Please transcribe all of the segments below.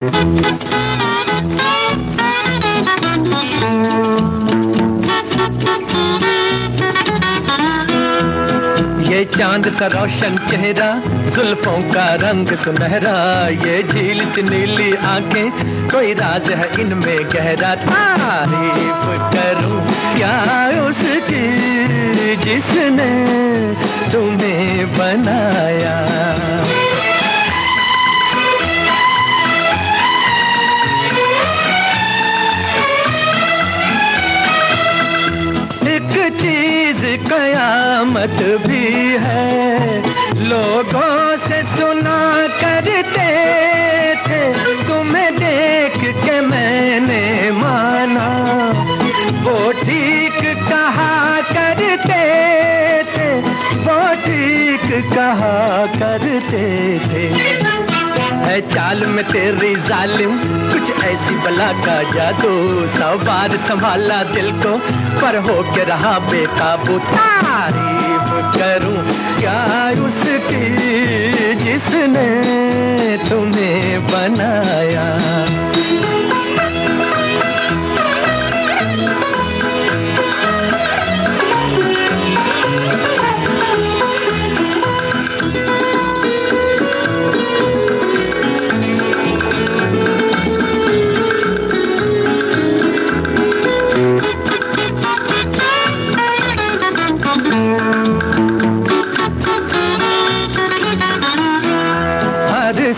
ये चांद सा रोशन चेहरा, जुल्फों का रंग सुनहरा, ये झील सी नीली आंखें, कोई राज है इनमें गहरा। तारीफ करूं क्या उसकी जिसने तुम्हें बनाया। एक चीज कयामत भी है, लोगों से सुना करते थे, तुम्हें देख के मैंने माना, वो ठीक कहा करते थे, वो ठीक कहा करते थे। है चाल में तेरी जालिम कुछ ऐसी बला का जादू, 100 बार संभाला दिल को पर हो के रहा बेकाबू। तारीफ करूं क्या उसकी जिसने तुम्हें बनाया।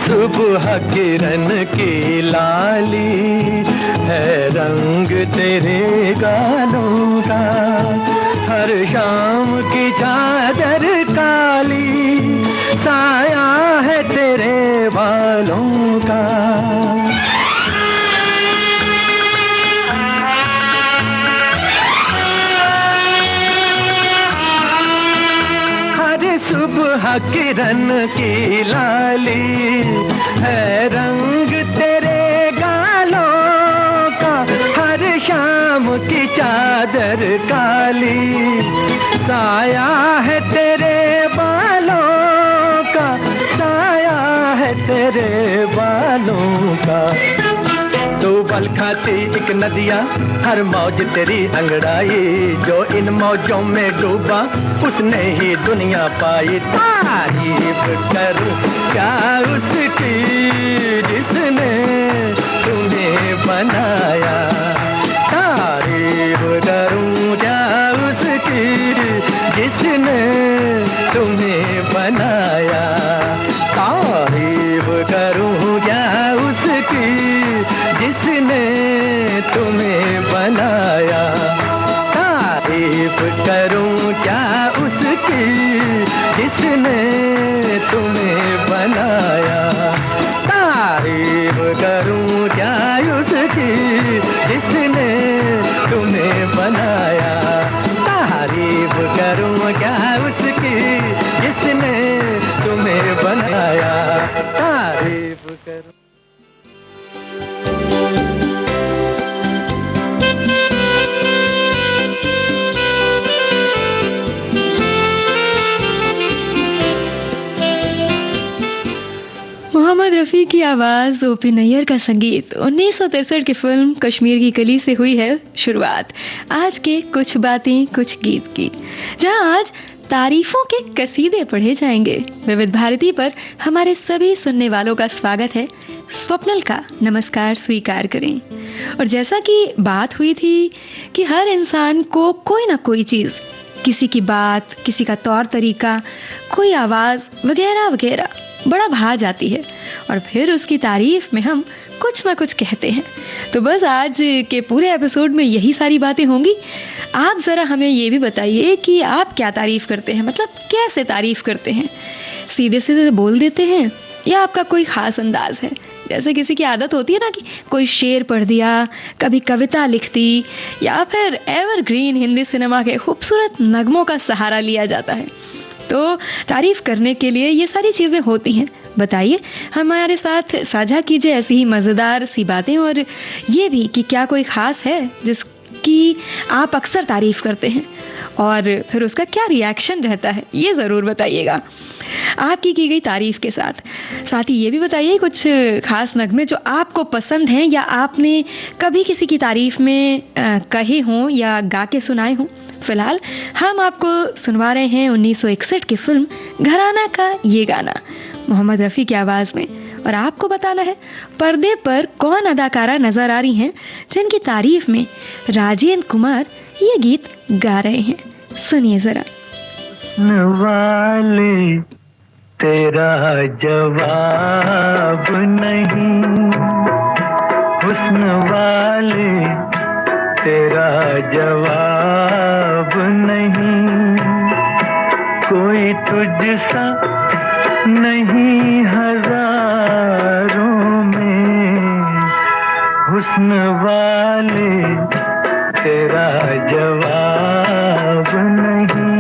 सुबह किरण की लाली है रंग तेरे गालों का, हर शाम की चादर काली साया है तेरे बालों का। सुबह किरण की लाली है रंग तेरे गालों का, हर शाम की चादर काली साया है तेरे बालों का, साया है तेरे बालों का। तू बल खाती एक नदिया, हर मौज तेरी अंगड़ाई, जो इन मौजों में डूबा उसने ही दुनिया पाई। तारीफ करूं क्या उसकी जिसने तुम्हें बनाया। तारीफ करूं क्या उसकी जिसने तुम्हें बनाया। तारीफ करूं क्या उसकी जिसने तुम्हें बनाया। तारीफ करूं क्या उसकी जिसने तुम्हें बनाया। तारीफ करूं क्या उसकी जिसने तुम्हें बनाया। तारीफ करूं क्या उसकी जिसने तुम्हें बनाया। तारीफ करूं। मोहम्मद रफ़ी की आवाज़, ओपी नैयर का संगीत। 1963 की फिल्म कश्मीर की कली से हुई है शुरुआत आज के कुछ बातें कुछ गीत की, जहां आज तारीफों के कसीदे पढ़े जाएंगे। विविध भारती पर हमारे सभी सुनने वालों का स्वागत है। स्वप्नल का नमस्कार स्वीकार करें। और जैसा कि बात हुई थी कि हर इंसान को कोई ना कोई चीज़, किसी की बात, किसी का तौर तरीका, कोई आवाज़ वगैरह वगैरह बड़ा भा जाती है और फिर उसकी तारीफ में हम कुछ ना कुछ कहते हैं। तो बस आज के पूरे एपिसोड में यही सारी बातें होंगी। आप ज़रा हमें ये भी बताइए कि आप क्या तारीफ करते हैं, मतलब कैसे तारीफ करते हैं। सीधे सीधे बोल देते हैं या आपका कोई ख़ास अंदाज है? जैसे किसी की आदत होती है ना कि कोई शेर पढ़ दिया, कभी कविता लिख दी, या फिर एवरग्रीन हिंदी सिनेमा के खूबसूरत नगमों का सहारा लिया जाता है। तो तारीफ करने के लिए ये सारी चीज़ें होती हैं। बताइए, हमारे साथ साझा कीजिए ऐसी ही मज़ेदार सी बातें, और ये भी कि क्या कोई ख़ास है की आप अक्सर तारीफ करते हैं और फिर उसका क्या रिएक्शन रहता है, ये ज़रूर बताइएगा। आपकी की गई तारीफ के साथ साथ ही ये भी बताइए कुछ खास नगमे जो आपको पसंद हैं या आपने कभी किसी की तारीफ में कहे हों या गा के सुनाए हों। फिलहाल हम आपको सुनवा रहे हैं 1961 की फिल्म घराना का ये गाना मोहम्मद रफ़ी की आवाज़ में, और आपको बताना है पर्दे पर कौन अदाकारा नजर आ रही हैं जिनकी तारीफ में राजेंद्र कुमार ये गीत गा रहे हैं। सुनिए जरा। वाले तेरा जवाब नहीं, हुस्न वाले तेरा जवाब नहीं, कोई तुझसा नहीं हजारों में, हुस्न वाले तेरा जवाब नहीं।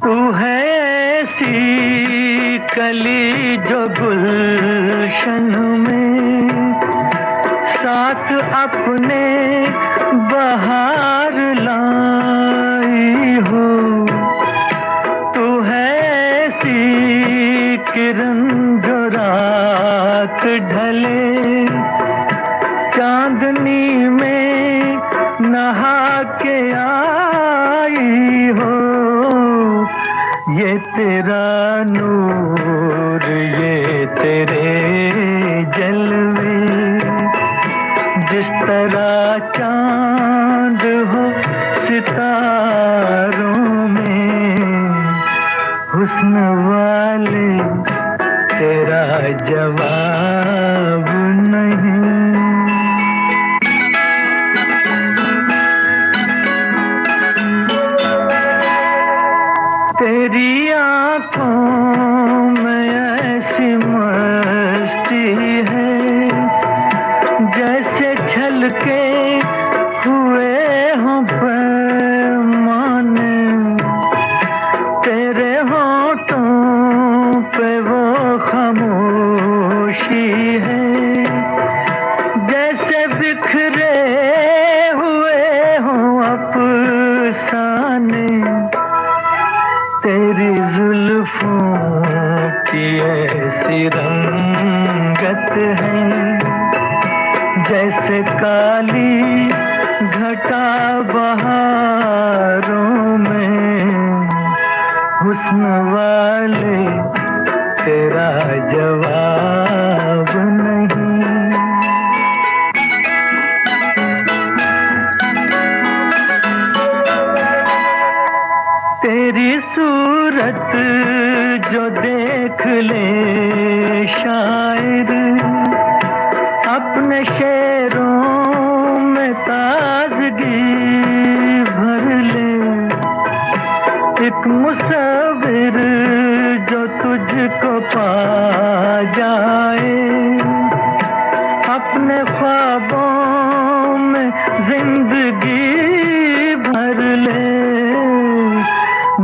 तू है ऐसी कली जो गुलशन में साथ अपने बहार लाई हो, तू है ऐसी किरण जो रात ढले चांदनी में नहा के आई हो, ये तेरा नूर ये तेरे जलवे, जिस तरह चांद हो सितारों में, हुस्न वाले तेरा जवाब नहीं। तेरी आँखों में ऐसी मस्ती है जैसे छलके हुए हों पैमाने, तेरे होठों पे वो खामोशी है जैसे बिखरे हुए हों अफसाने, तेरी जुल्फों की ऐसी रंगत है जैसे काली घटा बहारों में, हुस्न वाले तेरा जवाब नहीं। तेरी सूरत जो देख ले शायर अपने शेरों में ताजगी भर ले, एक मुसव्विर जो तुझको पा जाए अपने ख्वाबों में जिंदगी भर ले,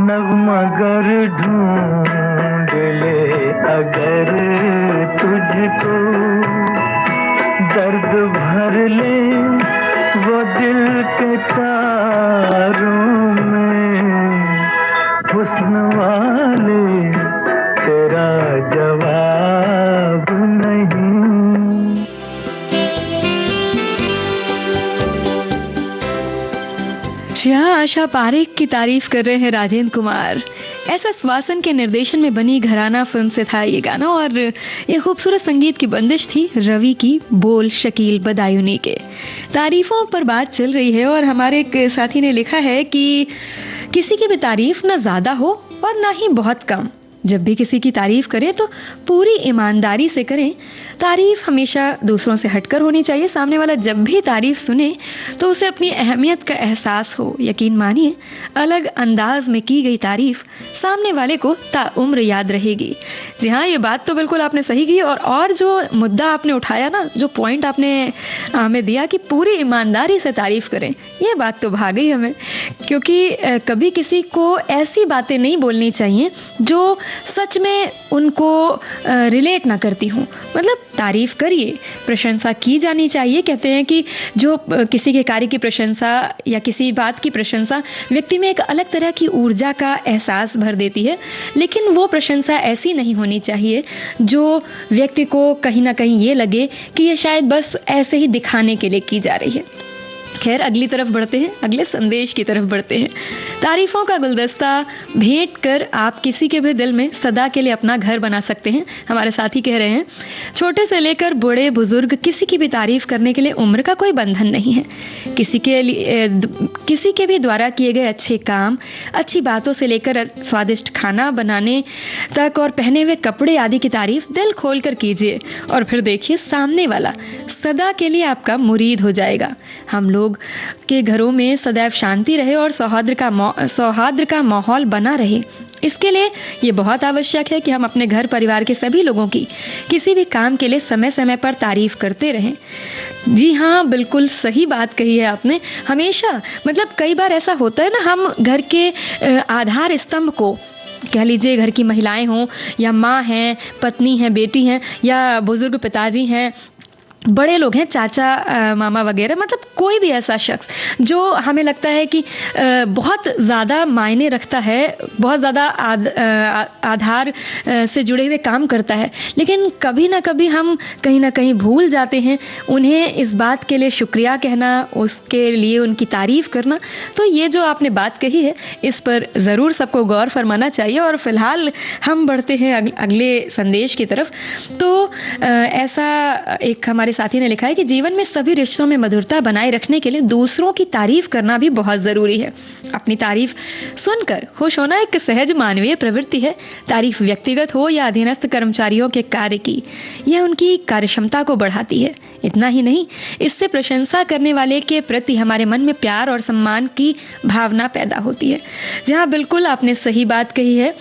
नगमा गर ढूंढ ले अगर तुझको, दर्द भर ले वो दिल के तारों में, हुस्न वाले तेरा जवाब नहीं। जहाँ आशा पारेख की तारीफ कर रहे हैं राजेंद्र कुमार। ऐसा स्वासन के निर्देशन में बनी घराना फिल्म से था ये गाना, और ये खूबसूरत संगीत की बंदिश थी रवि की, बोल शकील बदायूनी के। तारीफों पर बात चल रही है और हमारे एक साथी ने लिखा है कि किसी की भी तारीफ ना ज्यादा हो और ना ही बहुत कम। जब भी किसी की तारीफ करें तो पूरी ईमानदारी से करें, तारीफ हमेशा दूसरों से हटकर होनी चाहिए। सामने वाला जब भी तारीफ सुने तो उसे अपनी अहमियत का एहसास हो। यकीन मानिए, अलग अंदाज में की गई तारीफ सामने वाले को ताउम्र याद रहेगी। जी हाँ, ये बात तो बिल्कुल आपने सही की। और जो मुद्दा आपने उठाया ना, जो पॉइंट आपने हमें दिया कि पूरी ईमानदारी से तारीफ करें, ये बात तो भा गई हमें। क्योंकि कभी किसी को ऐसी बातें नहीं बोलनी चाहिए जो सच में उनको रिलेट ना करती हूँ। मतलब तारीफ करिए, प्रशंसा की जानी चाहिए। कहते हैं कि जो किसी के कार्य की प्रशंसा या किसी बात की प्रशंसा व्यक्ति में एक अलग तरह की ऊर्जा का एहसास भर देती है। लेकिन वो प्रशंसा ऐसी नहीं होनी चाहिए जो व्यक्ति को कहीं ना कहीं ये लगे कि ये शायद बस ऐसे ही दिखाने के लिए की जा रही है। खैर, अगली तरफ बढ़ते हैं, अगले संदेश की तरफ बढ़ते हैं। तारीफों का गुलदस्ता भेंट कर आप किसी के भी दिल में सदा के लिए अपना घर बना सकते हैं। हमारे साथी कह रहे हैं, छोटे से लेकर बड़े बुजुर्ग किसी की भी तारीफ करने के लिए उम्र का कोई बंधन नहीं है। किसी के भी द्वारा किए गए अच्छे काम, अच्छी बातों से लेकर स्वादिष्ट खाना बनाने तक और पहने हुए कपड़े आदि की तारीफ दिल खोल कर कीजिए और फिर देखिए सामने वाला सदा के लिए आपका मुरीद हो जाएगा। हम लोग के घरों में सदैव शांति रहे और सौहार्द का माहौल बना रहे, इसके लिए ये बहुत आवश्यक है कि हम अपने घर परिवार के सभी लोगों की किसी भी काम के लिए समय समय पर तारीफ करते रहें। जी हाँ, बिल्कुल सही बात कही है आपने। हमेशा, मतलब कई बार ऐसा होता है ना, हम घर के आधार स्तंभ को, कह लीजिए घर की महिलाएं हों या माँ हैं, पत्नी हैं, बेटी हैं या बुजुर्ग पिताजी हैं, बड़े लोग हैं, चाचा मामा वगैरह, मतलब कोई भी ऐसा शख्स जो हमें लगता है कि बहुत ज़्यादा मायने रखता है, बहुत ज़्यादा आधार से जुड़े हुए काम करता है, लेकिन कभी ना कभी हम कहीं ना कहीं भूल जाते हैं उन्हें इस बात के लिए शुक्रिया कहना, उसके लिए उनकी तारीफ करना। तो ये जो आपने बात कही है, इस पर ज़रूर सबको गौर फरमाना चाहिए। और फिलहाल हम बढ़ते हैं अगले संदेश की तरफ। तो ऐसा एक हमारे साथी ने लिखा है कि जीवन में सभी रिश्तों में मधुरता बनाए रखने के लिए दूसरों की तारीफ करना भी बहुत जरूरी है। अपनी तारीफ सुनकर खुश होना एक सहज मानवीय प्रवृत्ति है। तारीफ व्यक्तिगत हो या अधीनस्थ कर्मचारियों के कार्य की, यह उनकी कार्यक्षमता को बढ़ाती है। इतना ही नहीं, इससे प्रशंसा करने वाले के प्रति हमारे मन में प्यार और सम्मान की भावना पैदा होती है। जी हाँ, बिल्कुल आपने सही बात कही है।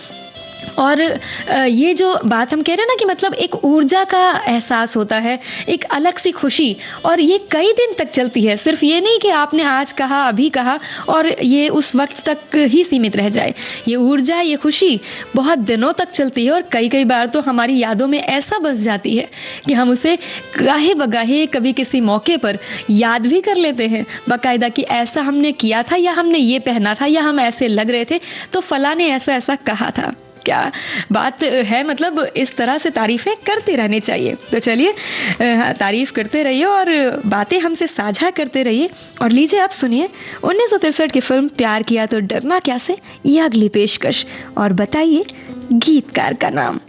और ये जो बात हम कह रहे हैं ना कि मतलब एक ऊर्जा का एहसास होता है, एक अलग सी खुशी, और ये कई दिन तक चलती है। सिर्फ ये नहीं कि आपने आज कहा, अभी कहा और ये उस वक्त तक ही सीमित रह जाए। ये ऊर्जा, ये खुशी बहुत दिनों तक चलती है और कई बार तो हमारी यादों में ऐसा बस जाती है कि हम उसे गाहे बगाहे कभी किसी मौके पर याद भी कर लेते हैं बाकायदा कि ऐसा हमने किया था, या हमने ये पहना था, या हम ऐसे लग रहे थे तो फला ने ऐसा ऐसा कहा था। क्या बात है, मतलब इस तरह से तारीफें करते रहने चाहिए। तो चलिए, तारीफ करते रहिए और बातें हमसे साझा करते रहिए। और लीजिए आप सुनिए 1963 की फिल्म प्यार किया तो डरना क्या से ये अगली पेशकश, और बताइए गीतकार का नाम।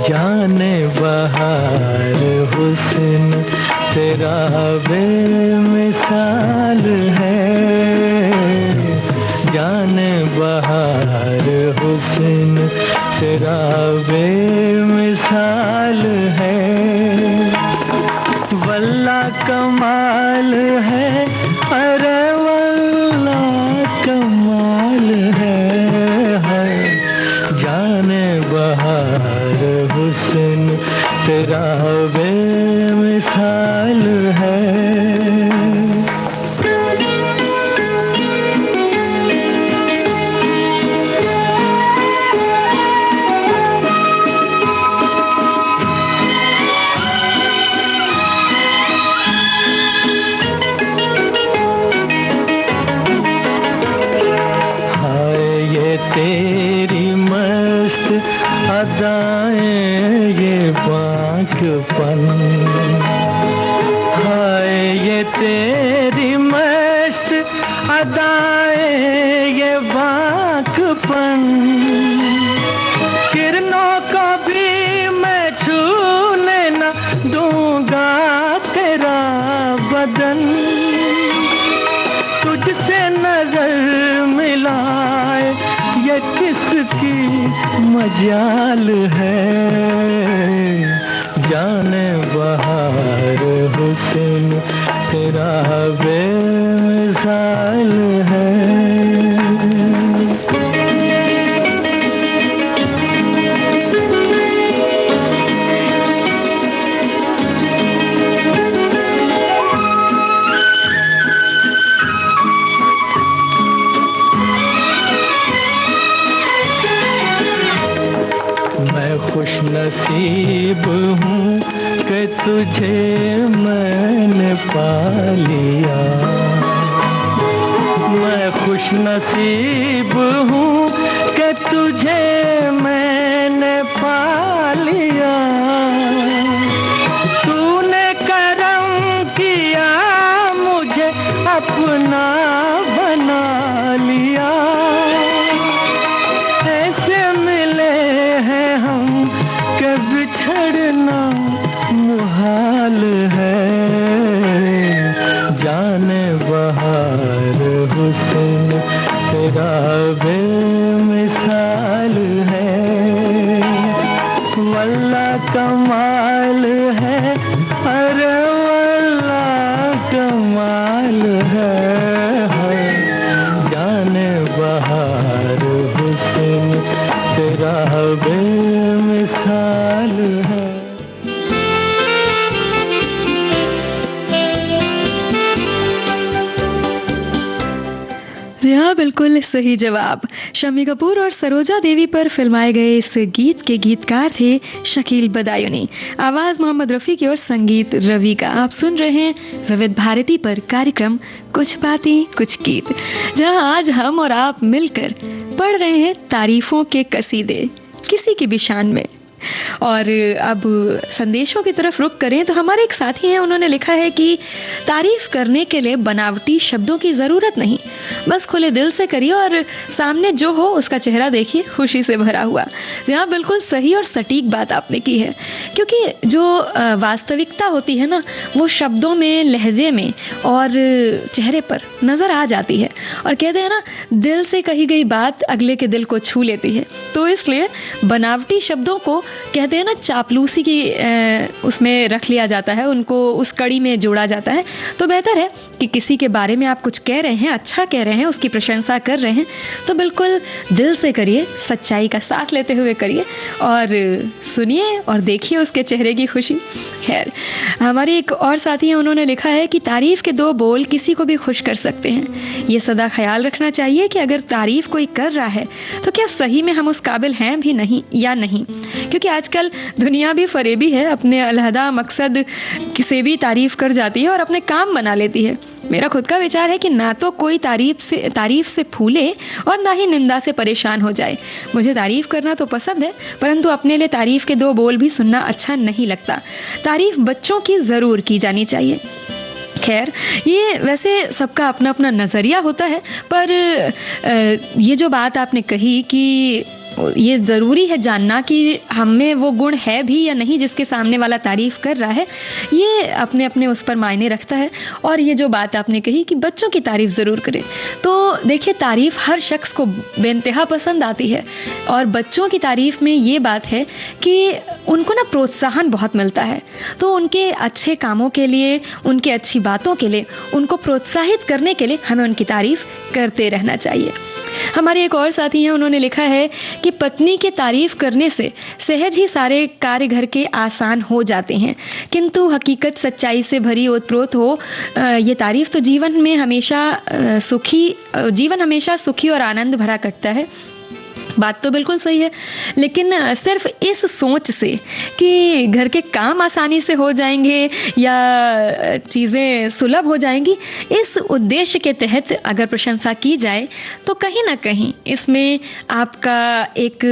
जाने बहार हुस्न तेरा बेमिसाल है, जाने बहार हुस्न तेरा बेमिसाल है, वल्ला कमाल है, अरे वल्ला कमाल है, जाने बहार हुस्न तेरा बेमिसाल है। तेरी मस्त अदाएं, ये बांके वाकपन। हाय ये तेरी मस्त अदाएं, ये वाकपन, किरणों को भी मैं छूने न दूंगा तेरा बदन। तुझसे नजर मिलाए ये किसकी मजाल है, जाने बहार हुस्न तेरा बेमिसाल है। खुशनसीब हूँ कि तुझे मैंने पा लिया। मैं खुशनसीब हूँ कि तुझे मैंने पा लिया। तूने करम किया मुझे अपना बना लिया। ऐसे मिले हैं हम के बिछड़ना मुहाल है, जाने बहार हुस्न तेरा बेमिसाल है। वल्लाह कमाल है, अरे वल्लाह कमाल है, जाने बहार हुस्न तेरा बेमिसाल है। जी हाँ, बिल्कुल सही जवाब। शम्मी कपूर और सरोजा देवी पर फिल्माए गए इस गीत के गीतकार थे शकील बदायूनी। आवाज मोहम्मद रफी की और संगीत रवि का। आप सुन रहे हैं विविध भारती पर कार्यक्रम कुछ बातें कुछ गीत, जहां आज हम और आप मिलकर पढ़ रहे हैं तारीफों के कसीदे किसी की भी शान में। और अब संदेशों की तरफ रुख करें तो हमारे एक साथी हैं, उन्होंने लिखा है कि तारीफ करने के लिए बनावटी शब्दों की जरूरत नहीं, बस खुले दिल से करिए और सामने जो हो उसका चेहरा देखिए खुशी से भरा हुआ। यहाँ बिल्कुल सही और सटीक बात आपने की है, क्योंकि जो वास्तविकता होती है ना, वो शब्दों में, लहजे में और चेहरे पर नजर आ जाती है। और कहते हैं ना, दिल से कही गई बात अगले के दिल को छू लेती है। तो इसलिए बनावटी शब्दों को कहते हैं ना, चापलूसी की उसमें रख लिया जाता है, उनको उस कड़ी में जोड़ा जाता है। तो बेहतर है कि किसी के बारे में आप कुछ कह रहे हैं, अच्छा कह रहे हैं, उसकी प्रशंसा कर रहे हैं, तो बिल्कुल दिल से करिए, सच्चाई का साथ लेते हुए करिए और सुनिए और देखिए उसके चेहरे की खुशी। खैर, हमारे एक और साथी हैं, उन्होंने लिखा है कि तारीफ के दो बोल किसी को भी खुश कर सकते हैं। ये सदा ख्याल रखना चाहिए कि अगर तारीफ कोई कर रहा है तो क्या सही में हम उस काबिल हैं भी नहीं या नहीं, क्योंकि आजकल दुनिया भी फरेबी है, अपने अलहदा मकसद से भी तारीफ कर जाती है और अपने काम बना लेती है। मेरा खुद का विचार है कि ना तो कोई तारीफ से फूले और ना ही निंदा से परेशान हो जाए। मुझे तारीफ करना तो पसंद है, परंतु अपने लिए तारीफ के दो बोल भी सुनना अच्छा नहीं लगता। तारीफ बच्चों की जरूर की जानी चाहिए। खैर, ये वैसे सबका अपना अपना नजरिया होता है, पर ये जो बात आपने कही कि ये जरूरी है जानना कि हमें वो गुण है भी या नहीं जिसके सामने वाला तारीफ कर रहा है, ये अपने अपने उस पर मायने रखता है। और ये जो बात आपने कही कि बच्चों की तारीफ जरूर करें, तो देखिए, तारीफ हर शख्स को बेइंतहा पसंद आती है और बच्चों की तारीफ में ये बात है कि उनको ना प्रोत्साहन बहुत मिलता है। तो उनके अच्छे कामों के लिए, उनकी अच्छी बातों के लिए, उनको प्रोत्साहित करने के लिए हमें उनकी तारीफ करते रहना चाहिए। हमारे एक और साथी हैं, उन्होंने लिखा है कि पत्नी की तारीफ करने से सहज ही सारे कार्य घर के आसान हो जाते हैं, किंतु हकीकत सच्चाई से भरी ओतप्रोत हो ये तारीफ तो जीवन हमेशा सुखी और आनंद भरा कटता है। बात तो बिल्कुल सही है, लेकिन सिर्फ इस सोच से कि घर के काम आसानी से हो जाएंगे या चीज़ें सुलभ हो जाएंगी, इस उद्देश्य के तहत अगर प्रशंसा की जाए तो कहीं ना कहीं इसमें आपका एक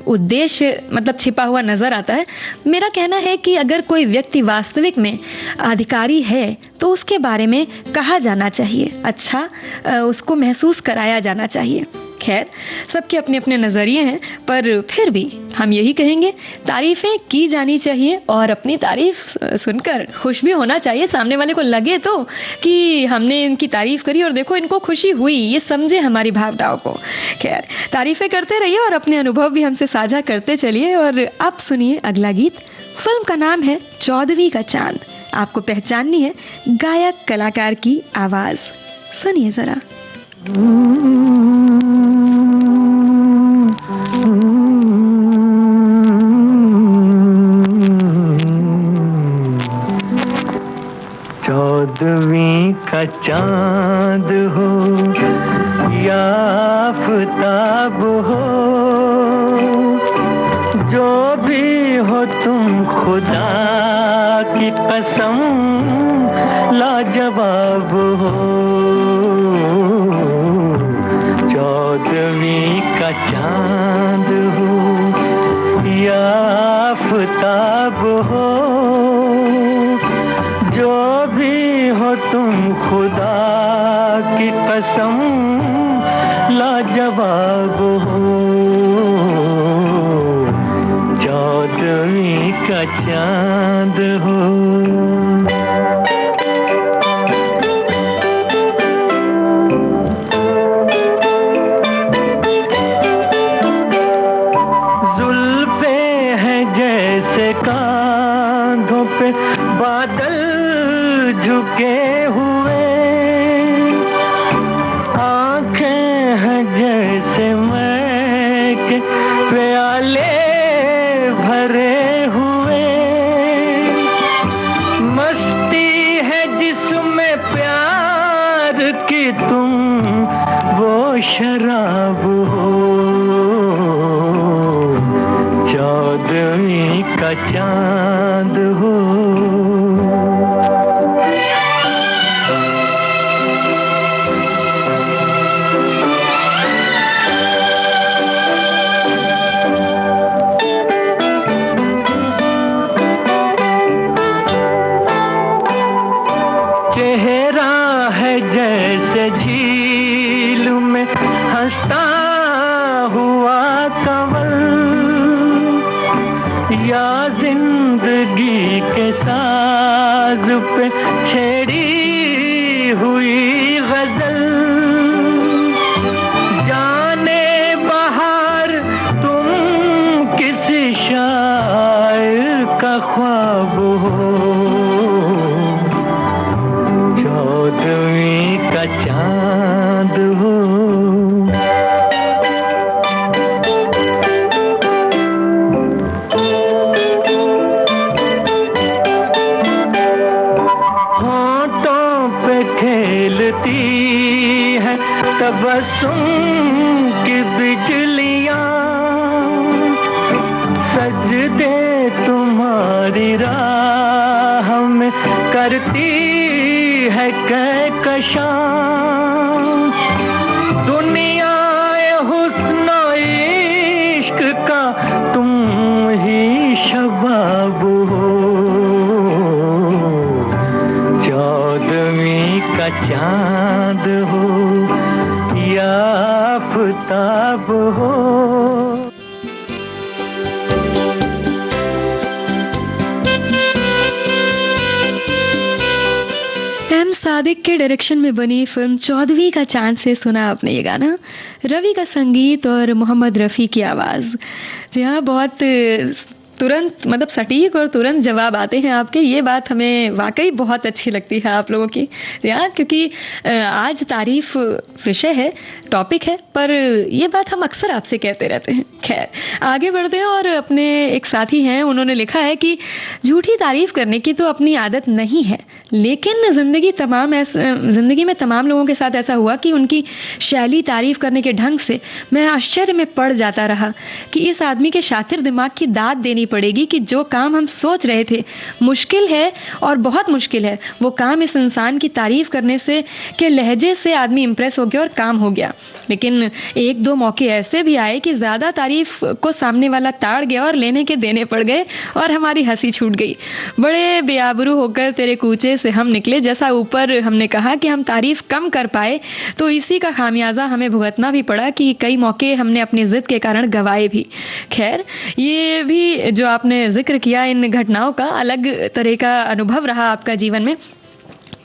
उद्देश्य मतलब छिपा हुआ नजर आता है। मेरा कहना है कि अगर कोई व्यक्ति वास्तविक में अधिकारी है तो उसके बारे में कहा जाना चाहिए, अच्छा उसको महसूस कराया जाना चाहिए। खैर, सबके अपने अपने नजरिए हैं, पर फिर भी हम यही कहेंगे, तारीफें की जानी चाहिए और अपनी तारीफ सुनकर खुश भी होना चाहिए। सामने वाले को लगे तो कि हमने इनकी तारीफ करी और देखो इनको खुशी हुई, ये समझे हमारी भावनाओं को। खैर, तारीफें करते रहिए और अपने अनुभव भी हमसे साझा करते चलिए। और अब सुनिए अगला गीत। फिल्म का नाम है 14वीं का चांद। आपको पहचाननी है गायक कलाकार की आवाज, सुनिए जरा। 14वीं का चांद हो या आफताब हो, जो भी हो तुम खुदा की कसम लाजवाब हो। 14वीं का चांद हो या आफताब हो, जो भी हो तुम खुदा की कसम लाजवाब हो। 14वीं का चांद हो। जुल्फे हैं जैसे कांधों पे बादल झुके हुए, आंखें हैं जैसे मैं के प्याले भरे हुए, मस्ती है जिसमें प्यार की तुम वो शराब हो। 14वीं का चांद हो। चेहरा है जैसे झील में हंसता हुआ कंवल, या जिंदगी के साज पे छेड़ी हुई गजल। जाने बहार तुम किसी शायर का ख्वाब हो। 14वीं का चांद हो। होंठों पे खेलती है तबस्सुम की बिजलियां, सजदे तुम्हारी राह में करती है कहकशां। दुनिया हुस्न इश्क का तुम ही शबाब हो। 14वीं का चांद हो या आफताब हो। एम सादिक के डायरेक्शन में बनी फिल्म 14वीं का चांद से सुना आपने ये गाना। रवि का संगीत और मोहम्मद रफ़ी की आवाज़। जी हाँ, बहुत तुरंत मतलब सटीक और तुरंत जवाब आते हैं आपके, ये बात हमें वाकई बहुत अच्छी लगती है आप लोगों की यार, क्योंकि आज तारीफ विषय है, टॉपिक है, पर ये बात हम अक्सर आपसे कहते रहते हैं। खैर आगे बढ़ते हैं और अपने एक साथी हैं, उन्होंने लिखा है कि झूठी तारीफ करने की तो अपनी आदत नहीं है, लेकिन जिंदगी में तमाम लोगों के साथ ऐसा हुआ कि उनकी शैली, तारीफ करने के ढंग से मैं आश्चर्य में पड़ जाता रहा कि इस आदमी के शातिर दिमाग की दाद देनी पड़ेगी कि जो काम हम सोच रहे थे मुश्किल है और बहुत मुश्किल है, वो काम इस इंसान की तारीफ करने से के लहजे से आदमी इंप्रेस हो गया और काम हो गया। लेकिन एक दो मौके ऐसे भी आए कि ज्यादा तारीफ को सामने वाला ताड़ गया और लेने के देने पड़ गए और हमारी हंसी छूट गई। बड़े बेआबरू होकर तेरे कूचे से हम निकले, जैसा ऊपर हमने कहा कि हम तारीफ कम कर पाए तो इसी का खामियाजा हमें भुगतना भी पड़ा कि कई मौके हमने अपनी जिद के कारण गंवाए भी। खैर ये भी जो आपने जिक्र किया इन घटनाओं का, अलग तरह का अनुभव रहा आपका जीवन में,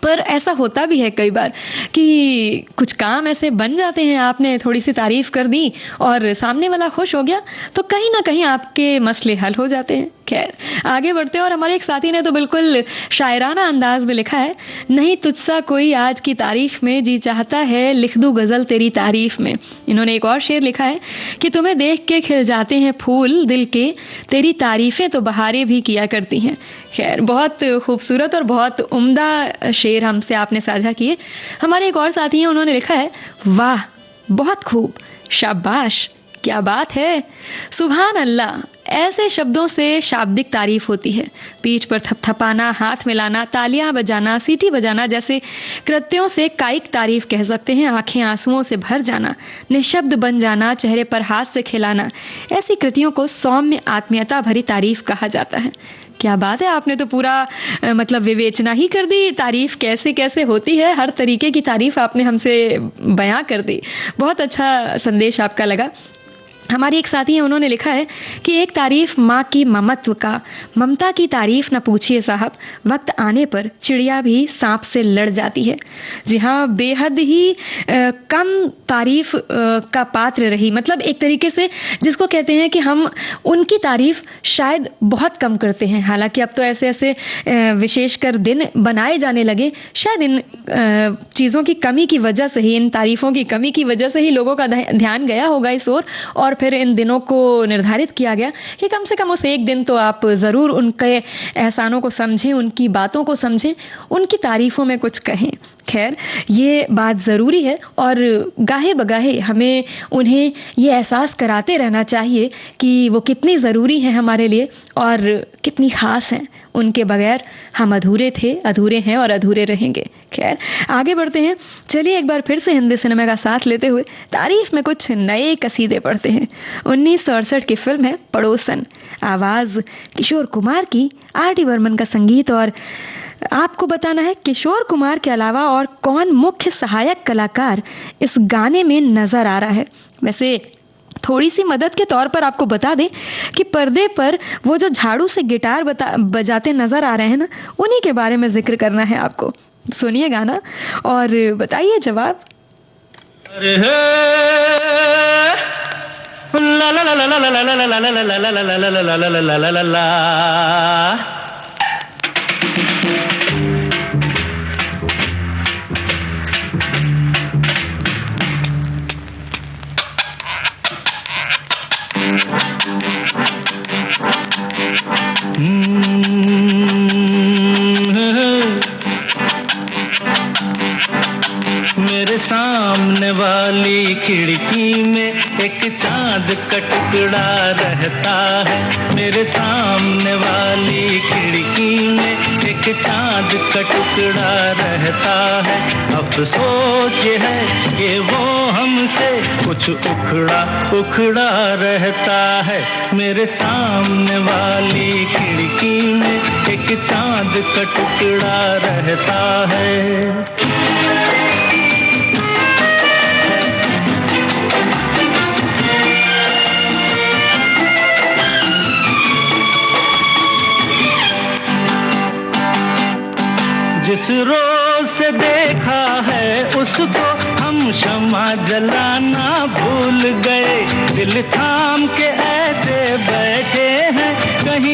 पर ऐसा होता भी है कई बार कि कुछ काम ऐसे बन जाते हैं, आपने थोड़ी सी तारीफ कर दी और सामने वाला खुश हो गया तो कहीं ना कहीं आपके मसले हल हो जाते हैं। खैर आगे बढ़ते हैं और हमारे एक साथी ने तो बिल्कुल शायराना अंदाज में लिखा है, नहीं तुझसा कोई आज की तारीफ में, जी चाहता है लिख दूं गजल तेरी तारीफ में। इन्होंने एक और शेर लिखा है कि तुम्हें देख के खिल जाते हैं फूल दिल के, तेरी तारीफें तो बहारें भी किया करती हैं। खैर बहुत खूबसूरत और बहुत उम्दा शेर हमसे आपने साझा किए। हमारे एक और साथी हैं, उन्होंने लिखा है, वाह बहुत खूब, शाबाश, क्या बात है, सुभान अल्लाह। ऐसे शब्दों से शाब्दिक तारीफ होती है। पीठ पर थपथपाना, हाथ मिलाना, तालियां बजाना, सीटी बजाना जैसे कृत्यों से कायिक तारीफ कह सकते हैं। आंखें आंसुओं से भर जाना, निशब्द बन जाना, चेहरे पर हाथ से खिलाना, ऐसी कृतियों को सौम्य आत्मीयता भरी तारीफ कहा जाता है। क्या बात है, आपने तो पूरा मतलब विवेचना ही कर दी, तारीफ कैसे कैसे होती है, हर तरीके की तारीफ आपने हमसे बयां कर दी। बहुत अच्छा संदेश आपका लगा। हमारी एक साथी है, उन्होंने लिखा है कि एक तारीफ माँ की ममत्व का, ममता की तारीफ न पूछिए साहब, वक्त आने पर चिड़िया भी सांप से लड़ जाती है। जी हाँ, बेहद ही कम तारीफ का पात्र रही, मतलब एक तरीके से जिसको कहते हैं कि हम उनकी तारीफ शायद बहुत कम करते हैं। हालांकि अब तो ऐसे ऐसे विशेषकर दिन बनाए जाने लगे, शायद इन चीज़ों की कमी की वजह से ही, इन तारीफों की कमी की वजह से ही लोगों का ध्यान गया होगा इस ओर, और फिर इन दिनों को निर्धारित किया गया कि कम से कम उस एक दिन तो आप ज़रूर उनके एहसानों को समझें, उनकी बातों को समझें, उनकी तारीफों में कुछ कहें। खैर ये बात ज़रूरी है और गाहे बगाहे हमें उन्हें ये एहसास कराते रहना चाहिए कि वो कितनी ज़रूरी हैं हमारे लिए और कितनी ख़ास हैं। उनके बगैर हम अधूरे थे, अधूरे हैं और अधूरे रहेंगे। खैर आगे बढ़ते हैं, चलिए एक बार फिर से हिंदी सिनेमा का साथ लेते हुए तारीफ में कुछ नए कसीदे पढ़ते हैं। 1968 की फिल्म है पड़ोसन, आवाज़ किशोर कुमार की, आर.डी. बर्मन का संगीत, और आपको बताना है किशोर कुमार के अलावा और कौन मुख्य सहायक कलाकार इस गाने में नजर आ रहा है। वैसे थोड़ी सी मदद के तौर पर आपको बता दें कि पर्दे पर वो जो झाड़ू से गिटार बजाते नजर आ रहे हैं ना, उन्हीं के बारे में जिक्र करना है आपको। सुनिए गाना और बताइए जवाब। अरे ला ला ला ला ला ला ला ला ला ला ला ला ला ला। मेरे सामने वाली खिड़की में एक चांद का टुकड़ा रहता है। मेरे सामने वाली खिड़की में एक चांद का टुकड़ा रहता है। अफसोस ये है कि वो हमसे कुछ उखड़ा उखड़ा रहता है। मेरे सामने वाली खिड़की में एक चांद का टुकड़ा रहता है। जिस रोज से देखा है उसको हम शमा जलाना भूल गए। दिल थाम के ऐसे बैठे हैं, कहीं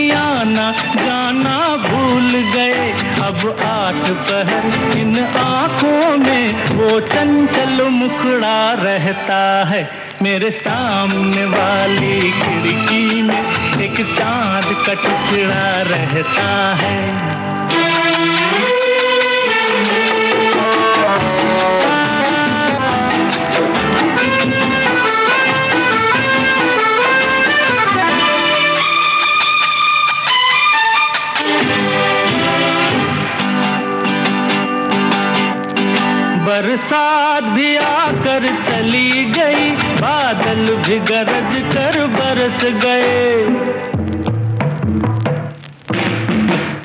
आना जाना भूल गए, अब 8 पहर इन आँखों में वो चंचल मुखड़ा रहता है। मेरे सामने वाली खिड़की में एक चांद का टुकड़ा रहता है। बरसात भी आकर चली गई, बादल भी गरज कर बरस गए।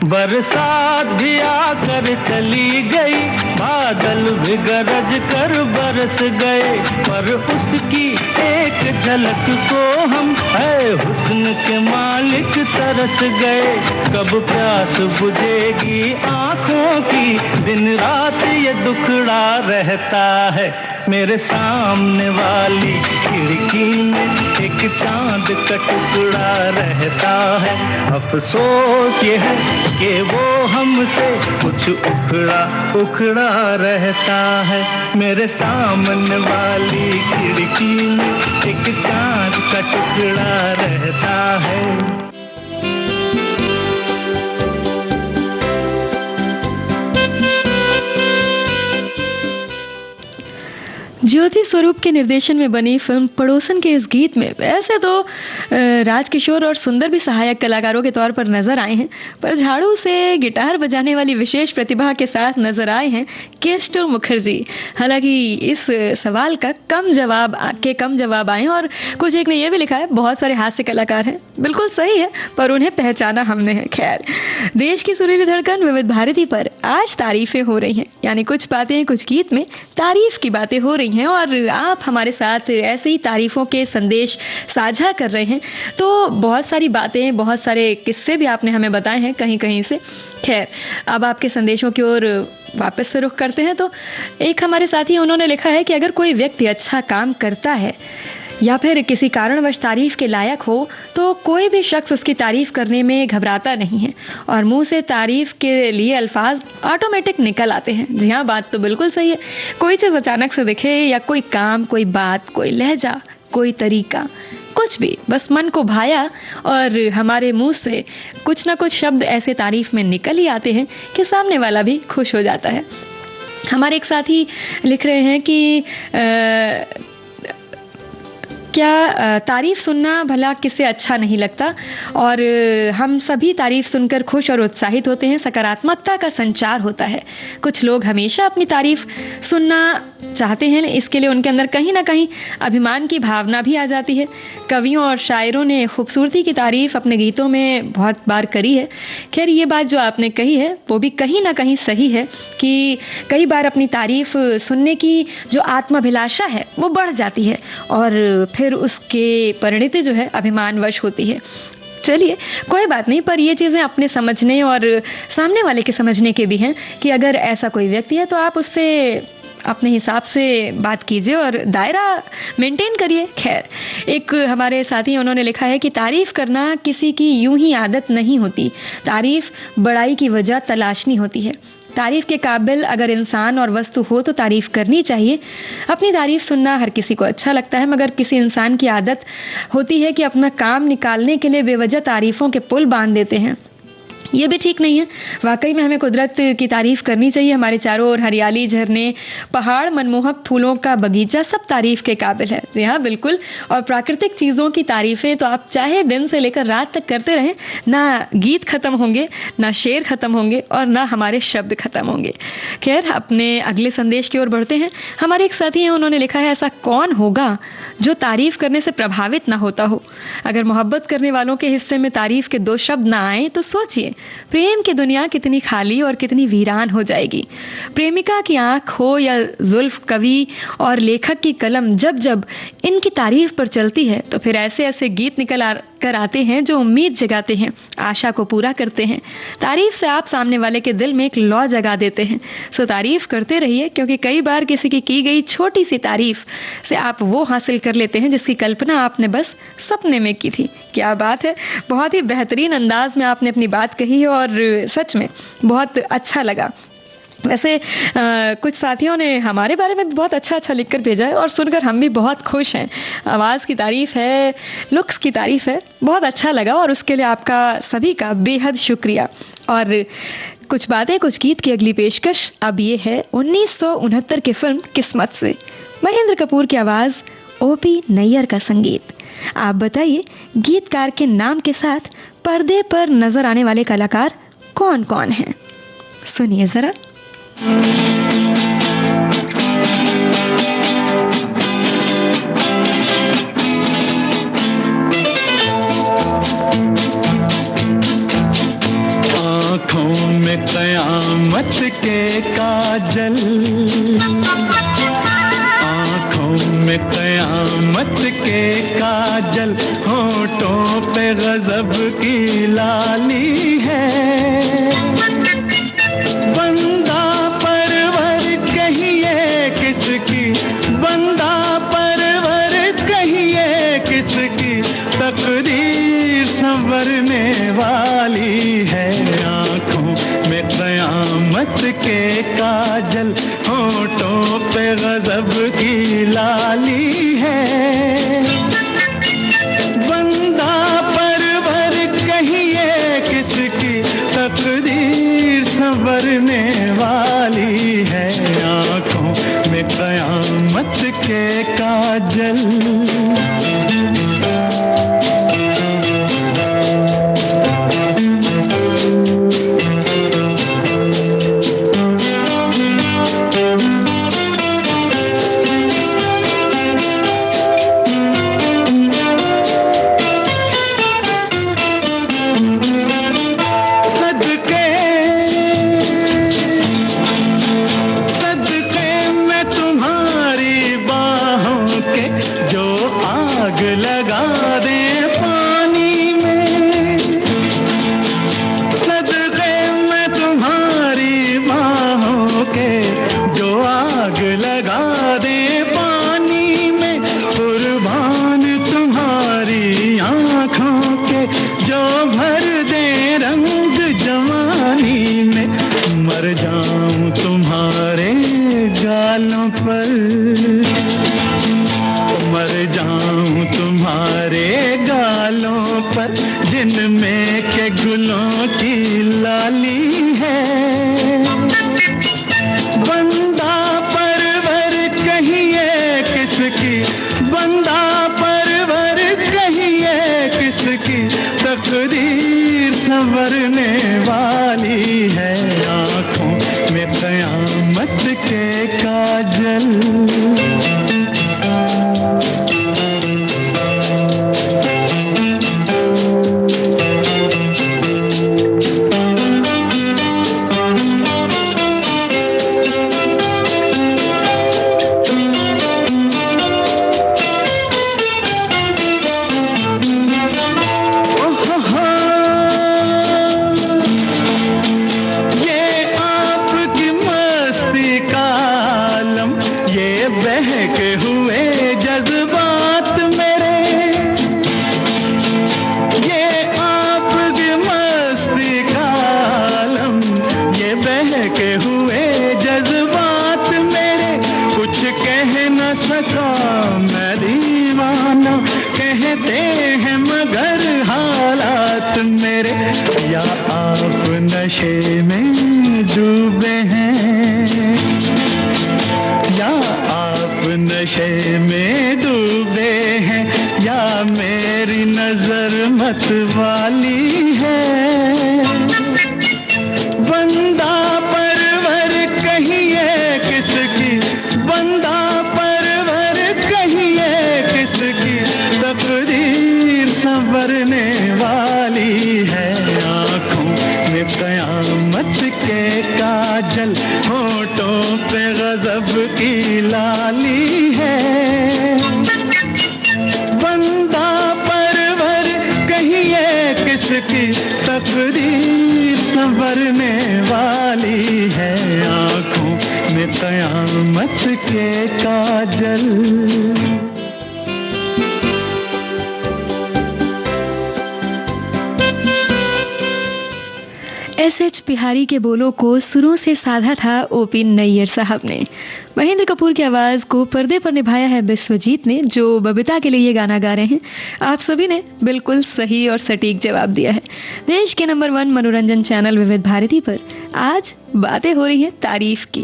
बरसात भी आकर चली गई, बादल भी गरज कर बरस गए, पर उसकी एक झलक को हम है हुस्न के मालिक तरस गए। कब प्यास बुझेगी आँखों की, दिन रात ये दुखड़ा रहता है। मेरे सामने वाली खिड़की में एक चांद का टुकड़ा रहता है। अफसोस ये है कि वो हमसे कुछ उखड़ा उखड़ा रहता है। मेरे सामने वाली खिड़की में एक चांद का टुकड़ा रहता है। ज्योति स्वरूप के निर्देशन में बनी फिल्म पड़ोसन के इस गीत में वैसे तो राजकिशोर और सुंदर भी सहायक कलाकारों के तौर पर नजर आए हैं, पर झाड़ू से गिटार बजाने वाली विशेष प्रतिभा के साथ नजर आए हैं केस्टो मुखर्जी। हालांकि इस सवाल का कम जवाब आए और कुछ एक ने यह भी लिखा है बहुत सारे हास्य कलाकार हैं। बिल्कुल सही है, पर उन्हें पहचाना हमने है। खैर, देश की सुरीली धड़कन विविध भारती पर आज तारीफें हो रही हैं, यानी कुछ बातें कुछ गीत में तारीफ की बातें हो रही हैं और आप हमारे साथ ऐसे ही तारीफों के संदेश साझा कर रहे हैं। तो बहुत सारी बातें, बहुत सारे किस्से भी आपने हमें बताए हैं कहीं कहीं से। खैर, अब आपके संदेशों की ओर वापस से रुख करते हैं। तो एक हमारे साथी उन्होंने लिखा है कि अगर कोई व्यक्ति अच्छा काम करता है या फिर किसी कारणवश तारीफ के लायक हो तो कोई भी शख्स उसकी तारीफ करने में घबराता नहीं है और मुंह से तारीफ के लिए अल्फाज ऑटोमेटिक निकल आते हैं। जी हाँ, बात तो बिल्कुल सही है। कोई चीज़ अचानक से दिखे या कोई काम, कोई बात, कोई लहजा, कोई तरीका, कुछ भी बस मन को भाया और हमारे मुंह से कुछ ना कुछ शब्द ऐसे तारीफ में निकल ही आते हैं कि सामने वाला भी खुश हो जाता है। हमारे एक साथी लिख रहे हैं कि क्या तारीफ सुनना भला किससे अच्छा नहीं लगता, और हम सभी तारीफ सुनकर खुश और उत्साहित होते हैं। सकारात्मकता का संचार होता है। कुछ लोग हमेशा अपनी तारीफ सुनना चाहते हैं, इसके लिए उनके अंदर कहीं ना कहीं अभिमान की भावना भी आ जाती है। कवियों और शायरों ने खूबसूरती की तारीफ अपने गीतों में बहुत बार करी है। खैर, ये बात जो आपने कही है वो भी कहीं ना कहीं सही है कि कई बार अपनी तारीफ सुनने की जो आत्माभिलाषा है वो बढ़ जाती है और फिर उसके परिणति जो है अभिमानवश होती है। चलिए, कोई बात नहीं, पर ये चीज़ें अपने समझने और सामने वाले के समझने के भी हैं कि अगर ऐसा कोई व्यक्ति है तो आप उससे अपने हिसाब से बात कीजिए और दायरा मेंटेन करिए। खैर, एक हमारे साथी उन्होंने लिखा है कि तारीफ करना किसी की यूं ही आदत नहीं होती, तारीफ बड़ाई की वजह तलाशनी होती है। तारीफ के काबिल अगर इंसान और वस्तु हो तो तारीफ करनी चाहिए। अपनी तारीफ सुनना हर किसी को अच्छा लगता है, मगर किसी इंसान की आदत होती है कि अपना काम निकालने के लिए बेवजह तारीफों के पुल बांध देते हैं। ये भी ठीक नहीं है। वाकई में हमें कुदरत की तारीफ करनी चाहिए। हमारे चारों ओर हरियाली, झरने, पहाड़, मनमोहक फूलों का बगीचा सब तारीफ के काबिल है। जी हाँ, बिल्कुल। और प्राकृतिक चीज़ों की तारीफें तो आप चाहे दिन से लेकर रात तक करते रहें, ना गीत खत्म होंगे, ना शेर खत्म होंगे और ना हमारे शब्द खत्म होंगे। खैर, अपने अगले संदेश की ओर बढ़ते हैं। हमारे एक साथी हैं, उन्होंने लिखा है, ऐसा कौन होगा जो तारीफ करने से प्रभावित ना होता हो। अगर मोहब्बत करने वालों के हिस्से में तारीफ के 2 शब्द ना आए तो सोचिए प्रेम की दुनिया कितनी खाली और कितनी वीरान हो जाएगी। प्रेमिका की आंख हो या जुल्फ, कवि और लेखक की कलम जब जब इनकी तारीफ पर चलती है तो फिर ऐसे ऐसे गीत निकल कर आते हैं जो उम्मीद जगाते हैं, आशा को पूरा करते हैं। तारीफ से आप सामने वाले के दिल में एक लौ जगा देते हैं। सो तारीफ करते रहिए, क्योंकि कई बार किसी की गई छोटी सी तारीफ से आप वो हासिल कर लेते हैं जिसकी कल्पना आपने बस सपने में की थी। क्या बात है, बहुत ही बेहतरीन अंदाज में आपने अपनी बात कही और सच में बहुत अच्छा लगा। वैसे कुछ साथियों ने हमारे बारे में भी बहुत अच्छा अच्छा लिखकर भेजा है और सुनकर हम भी बहुत खुश हैं। आवाज़ की तारीफ है, लुक्स की तारीफ है, बहुत अच्छा लगा और उसके लिए आपका सभी का बेहद शुक्रिया। और कुछ बातें कुछ गीत की अगली पेशकश अब ये है 1969 की फिल्म किस्मत से। महेंद्र कपूर की आवाज़, ओपी नैयर का संगीत। आप बताइए, गीतकार के नाम के साथ पर्दे पर नजर आने वाले कलाकार कौन कौन हैं? सुनिए जरा। आँखों में कयामत के काजल, आँखों में कयामत के काजल, होठों पे गजब की लाली है। बंदा परवर कहिए किसकी, बंदा परवर कहिए किसकी, तकदीर संवरने वाली है। आँखों में कयामत के काजल, होठों पे गजब की लाली है। बंदा परवर कहिए किसकी, तकदीर संवरने वाली है। आँखों में कयामत के काजल। नशे में डूबे हैं, या आप नशे में डूबे हैं, या मेरी नजर मत वाली है। बंदा परवर कहिए किसकी, बंदा परवर कहिए किसकी, तकदीर संवरने वाली है। आँखों में कयामत के काजल, होठों पे गजब की लाली है। बंदा परवर कहिए किसकी तकदीर संवरने वाली है, आंखों में कयामत के काजल। एस.एच. बिहारी के बोलों को सुरों से साधा था ओ.पी. नैयर साहब ने। महेंद्र कपूर की आवाज को पर्दे पर निभाया है विश्वजीत ने, जो बबीता के लिए ये गाना गा रहे हैं। आप सभी ने बिल्कुल सही और सटीक जवाब दिया है। देश के नंबर 1 मनोरंजन चैनल विविध भारती पर आज बातें हो रही हैं तारीफ की।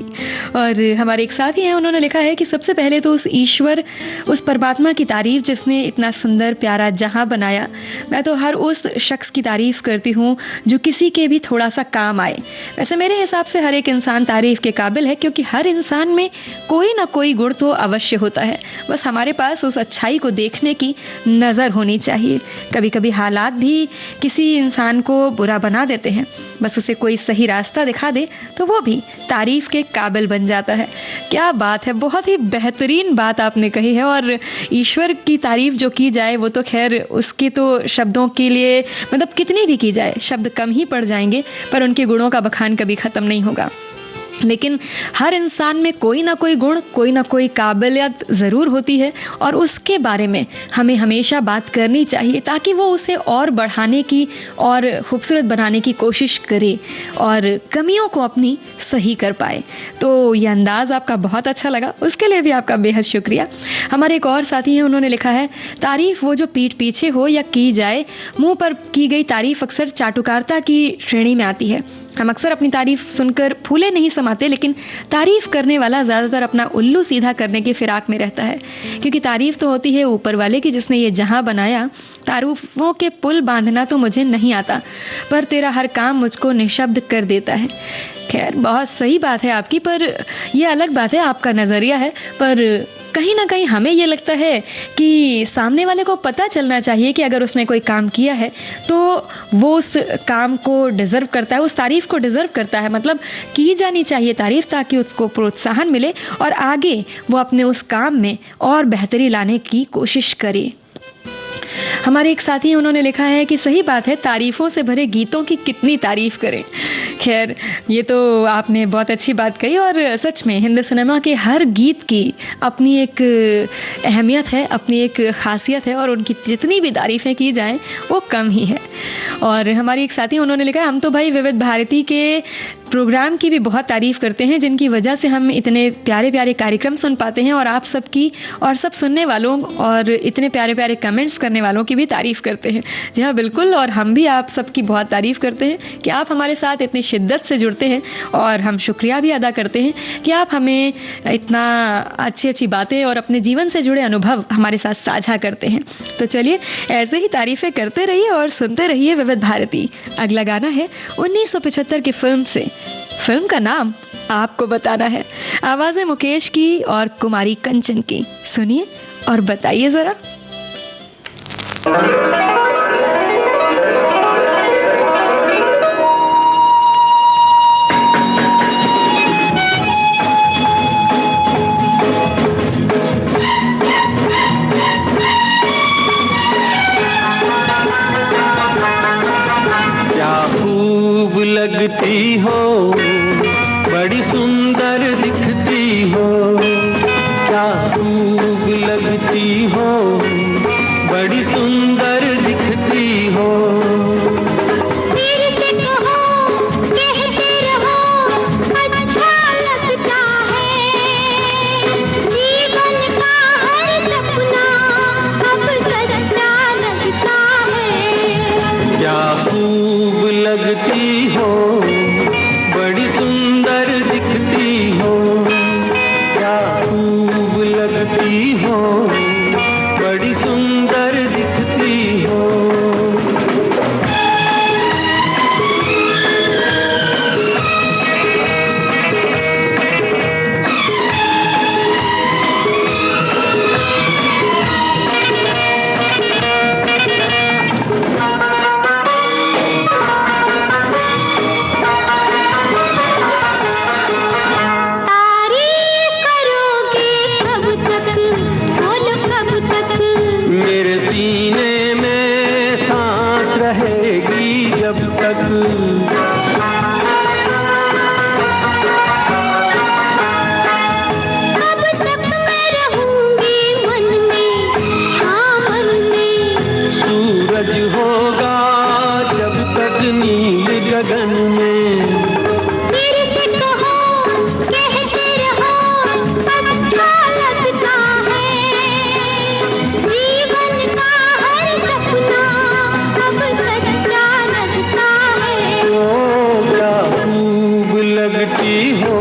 और हमारे एक साथी हैं, उन्होंने लिखा है कि सबसे पहले तो उस ईश्वर, उस परमात्मा की तारीफ जिसने इतना सुंदर प्यारा जहां बनाया। मैं तो हर उस शख्स की तारीफ करती हूँ जो किसी के भी थोड़ा सा काम आए। वैसे मेरे हिसाब से हर एक इंसान तारीफ के काबिल है, क्योंकि हर इंसान में कोई ना कोई गुण तो अवश्य होता है। बस हमारे पास उस अच्छाई को देखने की नजर होनी चाहिए। कभी कभी हालात भी किसी इंसान को बुरा बना देते हैं, बस उसे कोई सही रास्ता दिखा दे तो वो भी तारीफ के काबिल बन जाता है। क्या बात है, बहुत ही बेहतरीन बात आपने कही है। और ईश्वर की तारीफ जो की जाए वो तो खैर उसके तो शब्दों के लिए मतलब कितनी भी की जाए शब्द कम ही पड़ जाएंगे, पर उनके गुणों का बखान कभी खत्म नहीं होगा। लेकिन हर इंसान में कोई ना कोई गुण, कोई ना कोई काबिलियत ज़रूर होती है, और उसके बारे में हमें हमेशा बात करनी चाहिए ताकि वो उसे और बढ़ाने की और खूबसूरत बनाने की कोशिश करे और कमियों को अपनी सही कर पाए। तो ये अंदाज़ आपका बहुत अच्छा लगा, उसके लिए भी आपका बेहद शुक्रिया। हमारे एक और साथी हैं, उन्होंने लिखा है, तारीफ वो जो पीठ पीछे हो या की जाए, मुंह पर की गई तारीफ अक्सर चाटुकारिता की श्रेणी में आती है। हम अक्सर अपनी तारीफ सुनकर फूले नहीं समाते, लेकिन तारीफ करने वाला ज्यादातर अपना उल्लू सीधा करने की फिराक में रहता है, क्योंकि तारीफ तो होती है ऊपर वाले की जिसने ये जहां बनाया। तारीफों के पुल बांधना तो मुझे नहीं आता, पर तेरा हर काम मुझको निशब्द कर देता है। खैर, बहुत सही बात है आपकी, पर यह अलग बात है, आपका नजरिया है। पर कहीं ना कहीं हमें यह लगता है कि सामने वाले को पता चलना चाहिए कि अगर उसने कोई काम किया है तो वो उस काम को डिजर्व करता है, उस तारीफ को डिजर्व करता है। मतलब की जानी चाहिए तारीफ, ताकि उसको प्रोत्साहन मिले और आगे वो अपने उस काम में और बेहतरी लाने की कोशिश करे। हमारे एक साथी हैं, उन्होंने लिखा है कि सही बात है, तारीफों से भरे गीतों की कितनी तारीफ करें। खैर, ये तो आपने बहुत अच्छी बात कही, और सच में हिंदी सिनेमा के हर गीत की अपनी एक अहमियत है, अपनी एक खासियत है, और उनकी जितनी भी तारीफें की जाएं वो कम ही है। और हमारी एक साथी, उन्होंने लिखा है, हम तो भाई विविध भारती के प्रोग्राम की भी बहुत तारीफ करते हैं, जिनकी वजह से हम इतने प्यारे प्यारे कार्यक्रम सुन पाते हैं, और आप सबकी और सब सुनने वालों और इतने प्यारे प्यारे कमेंट्स करने वालों की भी तारीफ करते हैं। जी हाँ, बिल्कुल, और हम भी आप सबकी बहुत तारीफ करते हैं कि आप हमारे साथ इतनी शिद्दत से जुड़ते हैं, और हम शुक्रिया भी अदा करते हैं कि आप हमें इतना अच्छी अच्छी बातें और अपने जीवन से जुड़े अनुभव हमारे साथ साझा करते हैं। तो चलिए, ऐसे ही तारीफें करते रहिए और सुनते रहिए विविध भारती। अगला गाना है 1975 की फिल्म से, फिल्म का नाम आपको बताना है। आवाजें मुकेश की और कुमारी कंचन की, सुनिए और बताइए जरा। क्या खूब लगती हो, बड़ी सुंदर दिखती हो, क्या खूब लगती हो, बड़ी सुंदर दिखती हो। फिर से कहो, कहते रहो, अच्छा लगता है, जीवन का हर सपना अब सच्चा लगता है। क्या खूब लगती हो, बड़ी रहेगी जब तक। कब तक मैं रहूंगी मन में, हाँ मन में। सूरज होगा जब तक नील गगन में। फिर से कहो, कहते रहो, अच्छा लगता है। जीवन का हर सपना अब सच्चा लगता है। ओ क्या खूब लगती हो,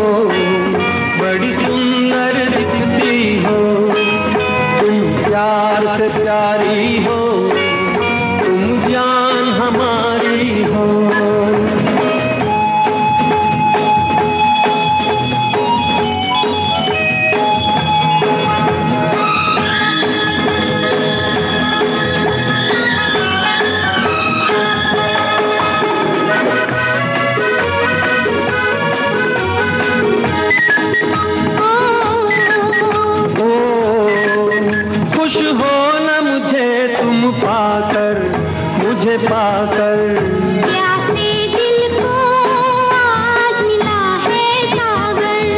बड़ी सुंदर दिखती हो। तुम प्यार से प्यारी हो, तुम जान हमारी हो। खुश हो न मुझे तुम पाकर, मुझे पाकर। प्यासे दिल को आज मिला है सागर।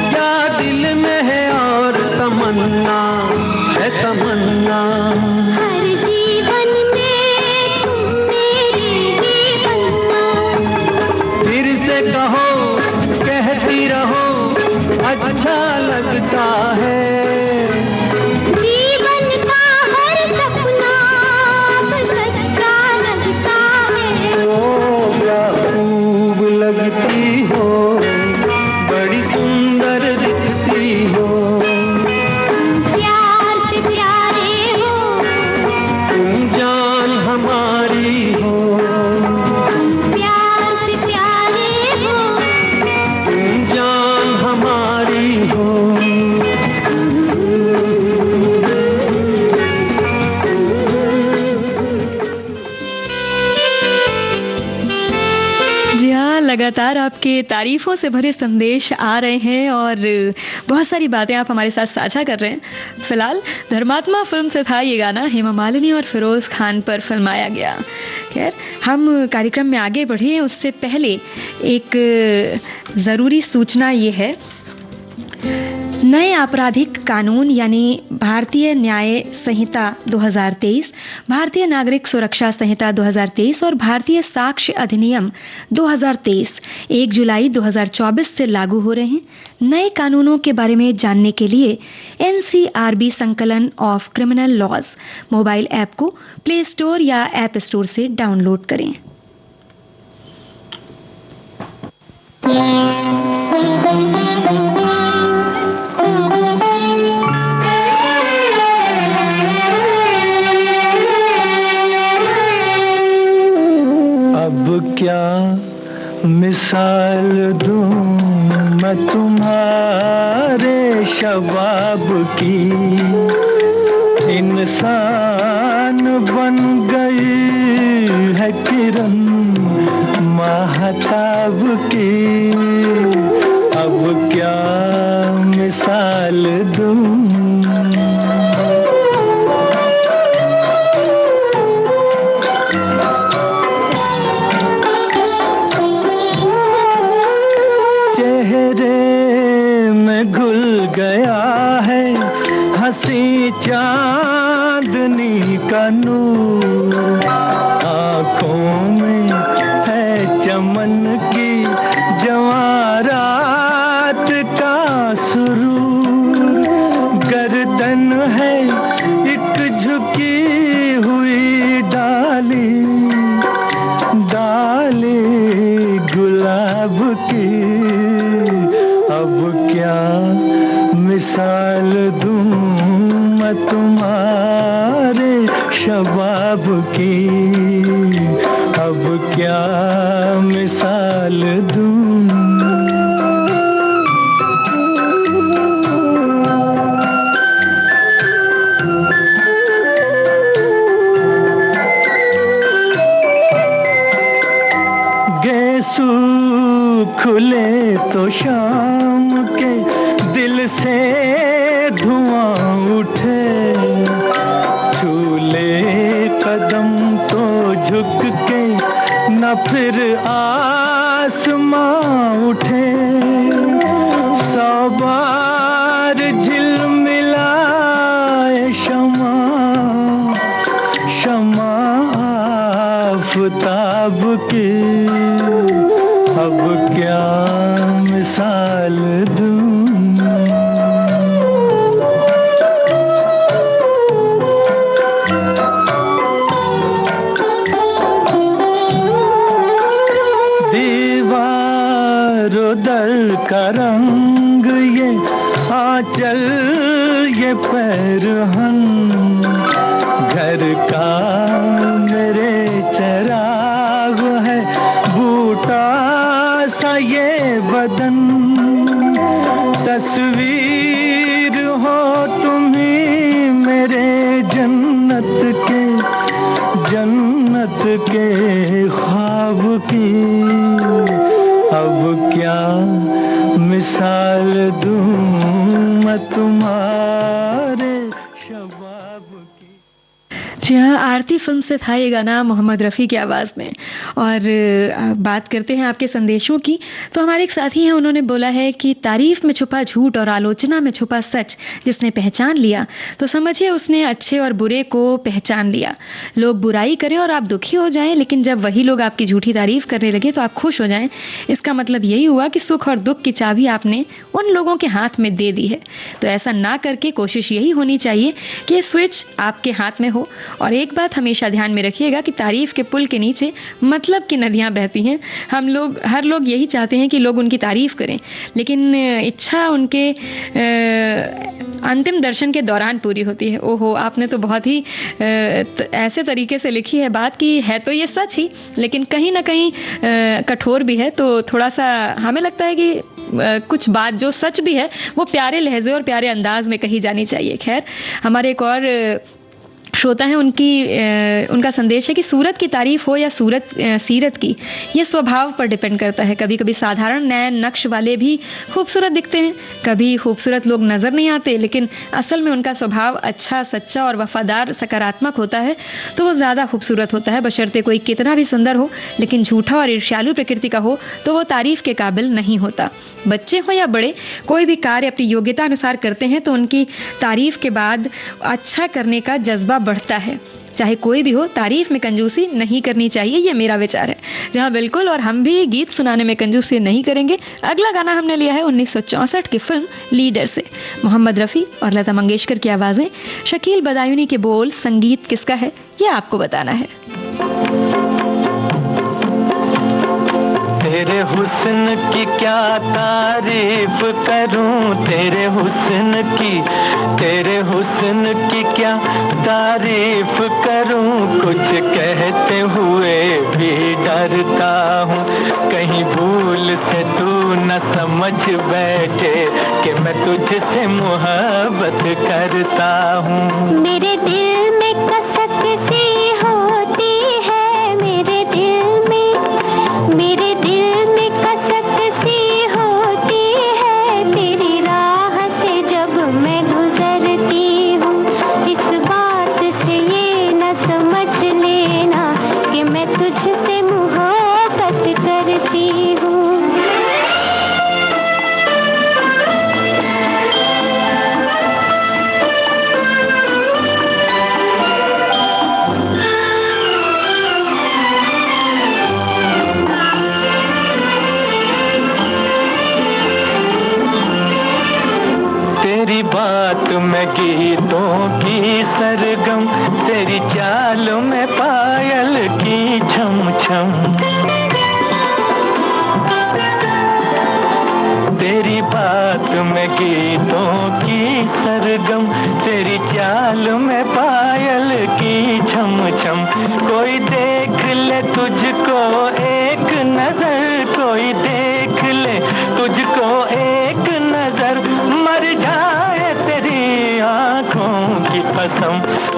क्या दिल में है और तमन्ना, है तमन्ना। हर जीवन में तुम मेरे ही बनना। फिर से कहो, कहती रहो, अच्छा लगता है। जीवन का हर सपना अब सच्चा लगता है। ओ क्या खूब लगती हो, बड़ी सुंदर दिखती हो। प्यार से प्यारे हो, तुम जान हमारी हो। प्यार से प्यारे हो। तुम जान हमारी हो। जी हाँ, लगातार आपके तारीफों से भरे संदेश आ रहे हैं और बहुत सारी बातें आप हमारे साथ साझा कर रहे हैं। फिलहाल धर्मात्मा फिल्म से था ये गाना, हेमा मालिनी और फिरोज खान पर फिल्माया गया। खैर, हम कार्यक्रम में आगे बढ़े उससे पहले एक ज़रूरी सूचना ये है, नए आपराधिक कानून यानी भारतीय न्याय संहिता 2023, भारतीय नागरिक सुरक्षा संहिता 2023 और भारतीय साक्ष्य अधिनियम 2023 1 जुलाई 2024 से लागू हो रहे हैं। नए कानूनों के बारे में जानने के लिए NCRB संकलन of criminal laws mobile app को प्ले स्टोर या ऐप स्टोर से डाउनलोड करें। अब क्या मिसाल दूं मैं तुम्हारे शबाब की। इंसान बन गई है किरण महताब की। अब क्या मिसाल दूं। गया है हंसी चांदनी का नूर। आंखों में है चमन की जवारात का सुरूर। गर्दन है एक झुकी हुई डाली, डाली गुलाब की। अब क्या मिसाल दूं मैं तुम्हारे शबाब की। अब क्या मिसाल दूं। गेसू खुले तो शाम के दिल से धुआं फिर आसमां उठे, 100 बार झिलमिलाए शमा, शमा आफताब की, अब क्या मिसाल दूं। दर का रंग ये आंचल ये पैरहन, घर का मेरे चराग है बूटा सा ये बदन, तस्वीर हो तुम्ही मेरे जन्नत के ख्वाब की, अब क्या मिसाल दूं मैं तुम्हारे शबाब की। जी हाँ, आरती फिल्म से था ये गाना मोहम्मद रफ़ी की आवाज़ में। और बात करते हैं आपके संदेशों की, तो हमारे एक साथी हैं, उन्होंने बोला है कि तारीफ में छुपा झूठ और आलोचना में छुपा सच जिसने पहचान लिया तो समझिए उसने अच्छे और बुरे को पहचान लिया। लोग बुराई करें और आप दुखी हो जाएं, लेकिन जब वही लोग आपकी झूठी तारीफ करने लगे तो आप खुश हो जाएं, इसका मतलब यही हुआ कि सुख और दुख की चाबी आपने उन लोगों के हाथ में दे दी है। तो ऐसा ना करके कोशिश यही होनी चाहिए कि स्विच आपके हाथ में हो। और एक बात हमेशा ध्यान में रखिएगा कि तारीफ के पुल के नीचे मतलब की नदियां बहती हैं। हर लोग यही चाहते हैं कि लोग उनकी तारीफ करें, लेकिन इच्छा उनके अंतिम दर्शन के दौरान पूरी होती है। ओहो, आपने तो बहुत ही ऐसे तरीके से लिखी है बात कि है तो ये सच ही, लेकिन कहीं ना कहीं कठोर भी है। तो थोड़ा सा हमें लगता है कि कुछ बात जो सच भी है वो प्यारे लहजे और प्यारे अंदाज में कही जानी चाहिए। खैर, हमारे एक और श्रोता है, उनका संदेश है कि सूरत की तारीफ हो या सीरत की, ये स्वभाव पर डिपेंड करता है। कभी कभी साधारण नैन नक्श वाले भी खूबसूरत दिखते हैं, कभी खूबसूरत लोग नजर नहीं आते, लेकिन असल में उनका स्वभाव अच्छा, सच्चा और वफादार, सकारात्मक होता है तो वो ज्यादा खूबसूरत होता है। बशर्ते कोई कितना भी सुंदर हो, लेकिन झूठा और ईर्ष्यालु प्रकृति का हो तो वो तारीफ के काबिल नहीं होता। बच्चे हो या बड़े, कोई भी कार्य अपनी योग्यता अनुसार करते हैं तो उनकी तारीफ के बाद अच्छा करने का जज्बा बढ़ता है। चाहे कोई भी हो, तारीफ में कंजूसी नहीं करनी चाहिए, ये मेरा विचार है। जहां बिल्कुल, और हम भी गीत सुनाने में कंजूसी नहीं करेंगे। अगला गाना हमने लिया है 1964 की फिल्म लीडर से। मोहम्मद रफ़ी और लता मंगेशकर की आवाजें, शकील बदायूनी के बोल, संगीत किसका है ये आपको बताना है। तेरे हुस्न की क्या तारीफ करूं, तेरे हुस्न की क्या तारीफ करूं, कुछ कहते हुए भी डरता हूं, कहीं भूल से तू न समझ बैठे कि मैं तुझसे मोहब्बत करता हूं। मेरे दिल में कसक सी होती है, मेरे दिल में कसक सी होती है, तेरी राह से जब मैं गुजरती हूँ, इस बात से ये न समझ लेना कि मैं तुझसे मोहब्बत करती हूँ। तेरी बात में गीतों की सरगम, तेरी चाल में पायल की छम छम, तेरी बात में गीतों की सरगम, तेरी चाल में पायल की छम छम। कोई देख ले तुझको एक नजर, कोई देख ले तुझको एक नजर, मर जाए तेरी आंखों की कसम।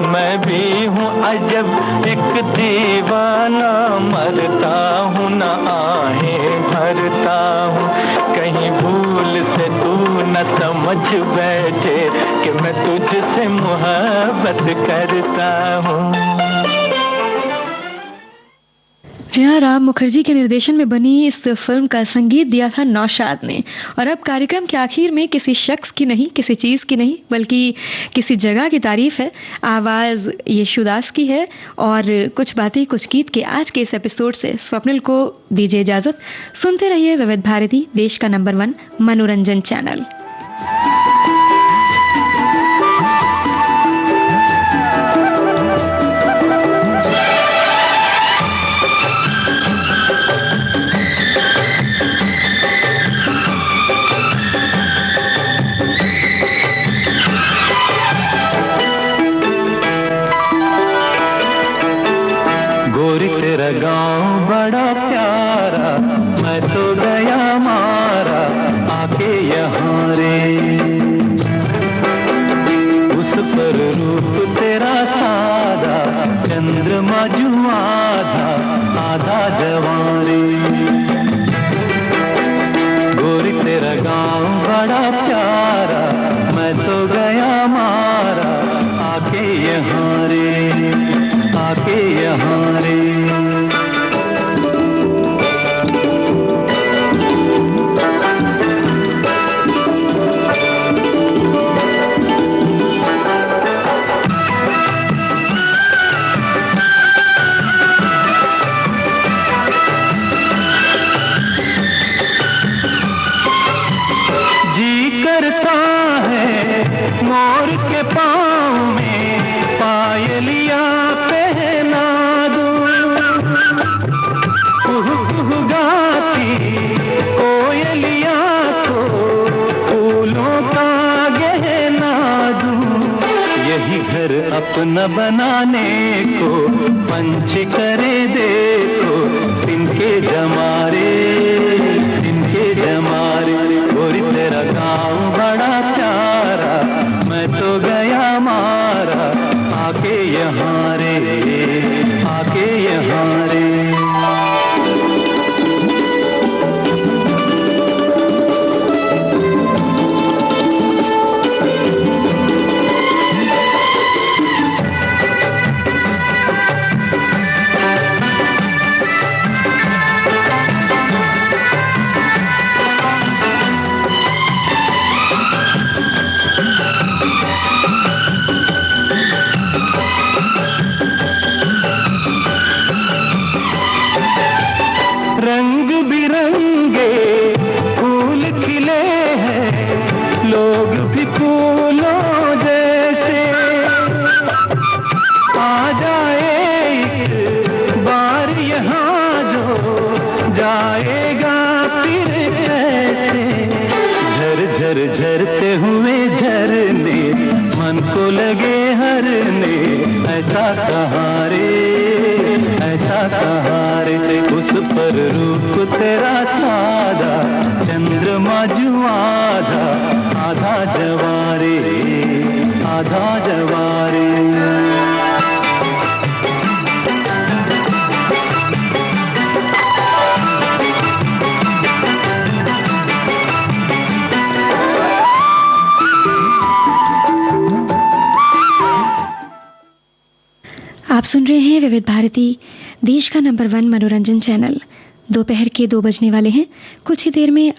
मैं भी हूँ अजब एक दीवाना, मरता हूँ न आहें भरता हूँ, कहीं भूल से तू न समझ बैठे कि मैं तुझसे मोहब्बत करता हूँ। जी हाँ, राम मुखर्जी के निर्देशन में बनी इस फिल्म का संगीत दिया था नौशाद ने। और अब कार्यक्रम के आखिर में किसी शख्स की नहीं, किसी चीज की नहीं, बल्कि किसी जगह की तारीफ है। आवाज यशुदास की है और कुछ बातें कुछ गीत के आज के इस एपिसोड से स्वप्निल को दीजिए इजाजत। सुनते रहिए विविध भारती, देश का नंबर 1 मनोरंजन चैनल। तेरा गाँव बड़ा प्यारा, मैं तो गया मारा आके यहाँ रे। उस पर रूप तेरा सादा, चंद्रमा जो आधा आधा जवां रे। गोरी तेरा गाँव बड़ा प्यारा, मैं तो गया मारा आके यहाँ रे, आके यहाँ रे। जी करता है मोर के पाँव में पायलिया पहना दूं, कुहू कुहू गाती कोयलिया को फूलों का गहना दूं। यही घर अपना बनाने को पंछी करे देखो, तिनके जमारे, तिनके जमारे। गोरी तेरा गाँव बड़ा प्यारा, मैं तो गया मारा आके यहाँ रे, आके यहाँ रे। रंग बिरंगे फूल खिले हैं, लोग भी फूलों जैसे। आ जाए एक बार यहाँ जो जाएगा फिर कैसे। झर झर झरते हुए झरने मन को लगे हरने, ऐसा कहाँ रे, ऐसा कहाँ रे। उस पर रूप तेरा सादा, चंद्रमा जो आधा आधा जवारे, आधा जवारे। आप सुन रहे हैं विविध भारती, देश का नंबर 1 मनोरंजन चैनल। दोपहर के 2 बजने वाले हैं। कुछ ही देर में